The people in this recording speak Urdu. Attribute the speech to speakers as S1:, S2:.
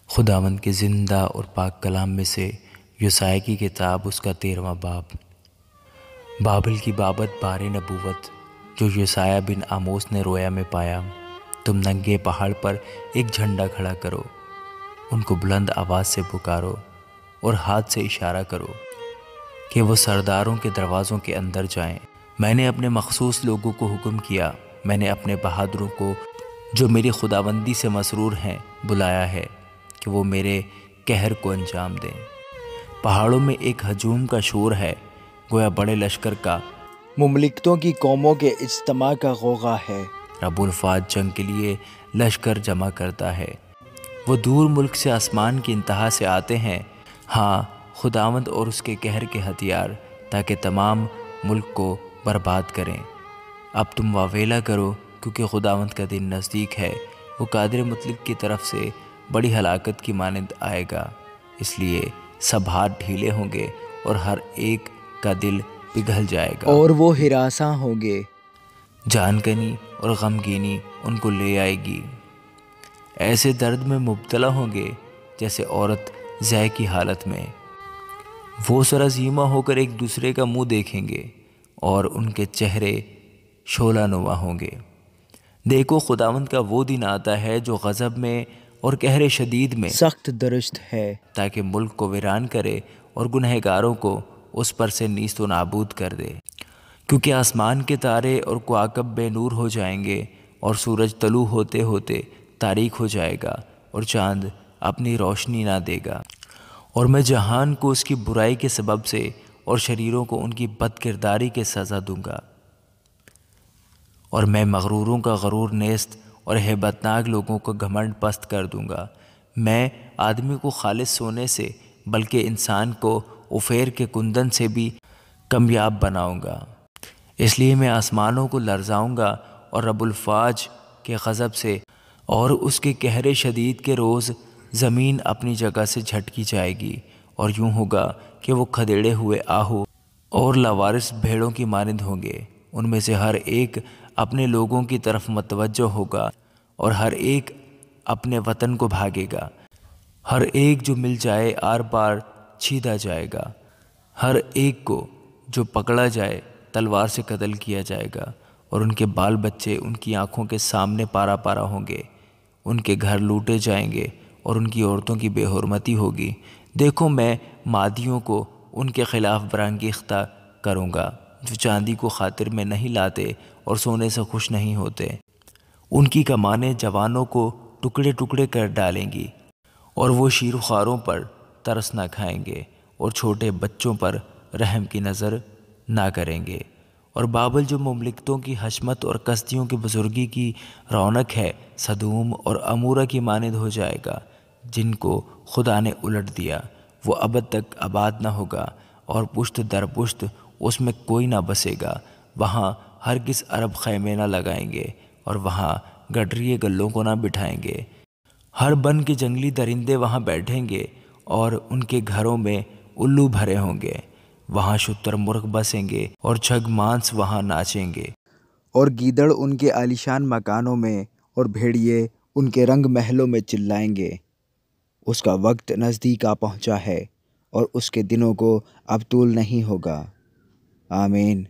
S1: خداوند کے زندہ اور پاک کلام میں سے یسائی کی کتاب، اس کا 13واں باب۔ بابل کی بابت بار نبوت جو یسائی بن آموس نے رویا میں پایا۔ تم ننگے پہاڑ پر ایک جھنڈا کھڑا کرو، ان کو بلند آواز سے پکارو اور ہاتھ سے اشارہ کرو کہ وہ سرداروں کے دروازوں کے اندر جائیں۔ میں نے اپنے مخصوص لوگوں کو حکم کیا، میں نے اپنے بہادروں کو جو میری خداوندی سے مسرور ہیں بلایا ہے کہ وہ میرے قہر کو انجام دیں۔ پہاڑوں میں ایک ہجوم کا شور ہے، گویا بڑے لشکر کا،
S2: مملکتوں کی قوموں کے اجتماع کا غوغا ہے۔
S1: رب الفاظ جنگ کے لیے لشکر جمع کرتا ہے۔ وہ دور ملک سے آسمان کی انتہا سے آتے ہیں، ہاں خداوند اور اس کے قہر کے ہتھیار، تاکہ تمام ملک کو برباد کریں۔ اب تم واویلا کرو، کیونکہ خداوند کا دن نزدیک ہے، وہ قادر مطلق کی طرف سے بڑی ہلاکت کی مانند آئے گا۔ اس لیے سب ہاتھ ڈھیلے ہوں گے اور ہر ایک کا دل پگھل جائے گا،
S2: اور وہ ہراساں ہوں گے۔
S1: جان کنی اور غمگینی ان کو لے آئے گی، ایسے درد میں مبتلا ہوں گے جیسے عورت ضع کی حالت میں۔ وہ سرازیمہ ہو کر ایک دوسرے کا منہ دیکھیں گے اور ان کے چہرے شعلہ نما ہوں گے۔ دیکھو خداوند کا وہ دن آتا ہے جو غضب میں اور قہر شدید میں
S2: سخت درست ہے،
S1: تاکہ ملک کو ویران کرے اور گنہگاروں کو اس پر سے نیست و نابود کر دے۔ کیونکہ آسمان کے تارے اور کواکب بے نور ہو جائیں گے، اور سورج طلوع ہوتے ہوتے تاریک ہو جائے گا، اور چاند اپنی روشنی نہ دے گا۔ اور میں جہان کو اس کی برائی کے سبب سے اور شریروں کو ان کی بد کرداری کے سزا دوں گا۔ اور میں مغروروں کا غرور نیست اور ہیبت ناک لوگوں کو گھمنڈ پست کر دوں گا۔ میں آدمی کو خالص سونے سے بلکہ انسان کو اوفیر کے کندن سے بھی کمیاب بناؤں گا۔ اس لیے میں آسمانوں کو لرزاؤں گا، اور رب الفاظ کے غضب سے اور اس کے قہر شدید کے روز زمین اپنی جگہ سے جھٹکی جائے گی، اور یوں ہوگا کہ وہ کھدیڑے ہوئے آہو اور لاوارث بھیڑوں کی مانند ہوں گے۔ ان میں سے ہر ایک اپنے لوگوں کی طرف متوجہ ہوگا، اور ہر ایک اپنے وطن کو بھاگے گا۔ ہر ایک جو مل جائے آر پار چھیدا جائے گا، ہر ایک کو جو پکڑا جائے تلوار سے قتل کیا جائے گا، اور ان کے بال بچے ان کی آنکھوں کے سامنے پارا پارا ہوں گے۔ ان کے گھر لوٹے جائیں گے اور ان کی عورتوں کی بے حرمتی ہوگی۔ دیکھو میں مادیوں کو ان کے خلاف برانگیختہ کروں گا، جو چاندی کو خاطر میں نہیں لاتے اور سونے سے خوش نہیں ہوتے۔ ان کی کمانیں جوانوں کو ٹکڑے ٹکڑے کر ڈالیں گی، اور وہ شیر و خواروں پر ترس نہ کھائیں گے، اور چھوٹے بچوں پر رحم کی نظر نہ کریں گے۔ اور بابل جو مملکتوں کی حشمت اور کسدیوں کی بزرگی کی رونق ہے، سدوم اور عمورہ کی مانند ہو جائے گا، جن کو خدا نے الٹ دیا۔ وہ ابد تک آباد نہ ہوگا، اور پشت در پشت اس میں کوئی نہ بسے گا۔ وہاں ہرگز عرب خیمے نہ لگائیں گے، اور وہاں گڈریے گلوں کو نہ بٹھائیں گے۔ ہر بن کے جنگلی درندے وہاں بیٹھیں گے، اور ان کے گھروں میں الو بھرے ہوں گے۔ وہاں شتر مرغ بسیں گے، اور چھگ مانس وہاں ناچیں گے۔
S2: اور گیدڑ ان کے عالیشان مکانوں میں، اور بھیڑیے ان کے رنگ محلوں میں چلائیں گے۔ اس کا وقت نزدیک آ پہنچا ہے، اور اس کے دنوں کو اب طول نہیں ہوگا۔ آمین۔